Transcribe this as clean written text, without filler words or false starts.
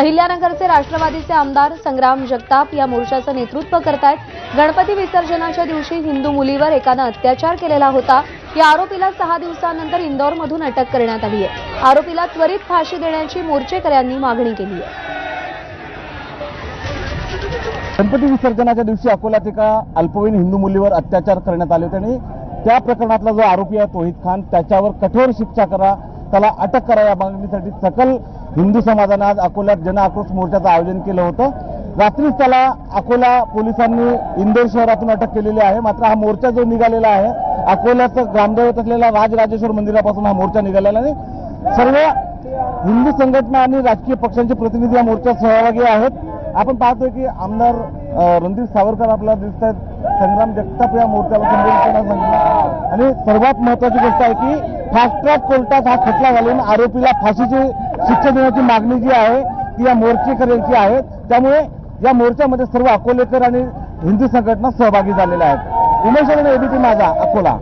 अहिल्यानगरचे राष्ट्रवादीचे आमदार संग्राम जगताप या मोर्चाचं नेतृत्व करतायत। गणपती विसर्जनाच्या दिवशी हिंदू मुलीवर एकानं अत्याचार केलेला होता। या आरोपीला 6 दिवसांनंतर इंदोरमधून अटक करण्यात आली आहे। आरोपीला त्वरित फाशी देण्याची मोर्चेकऱ्यांनी मागणी केली आहे। गणपती विसर्जनाच्या दिवशी अकोल्यात एका अल्पवयीन हिंदू मुलीवर अत्याचार करण्यात आले होते आणि त्या प्रकरणातला जो आरोपी आहे तौहीद खान त्याच्यावर कठोर शिक्षा करा, त्याला अटक करा या मागणीसाठी सकल हिंदू समाजाने आज अकोल्यात जन आक्रोश मोर्चाचं आयोजन केलं होतं। रात्रीच त्याला अकोला पोलिसांनी इंदोर शहरातून अटक केलेली आहे। मात्र हा मोर्चा जो निघालेला आहे अकोल्याचं ग्रामदैवत असलेल्या राजराजेश्वर मंदिरापासून हा मोर्चा निघालेला आहे। सर्व हिंदू संघटना आणि राजकीय पक्षांचे प्रतिनिधी या मोर्चात सहभागी आहेत। आपण पाहतोय की आमदार रणदीप सावरकर आपल्याला दिसत आहेत, संग्राम जगताप या मोर्चाला संबोधित करण्यास सांगितलं आणि सर्वात महत्वाची गोष्ट आहे की फास्ट ट्रॅक कोर्टात हा खटला घालून आरोपीला फाशीची शिक्षा देण्याची मागणी जी आहे ती या मोर्चेकऱ्यांची आहे। त्यामुळे या मोर्चामध्ये सर्व अकोलेकर आणि हिंदू संघटना सहभागी झालेल्या आहेत। उमेश एबीपी माझा, अकोला।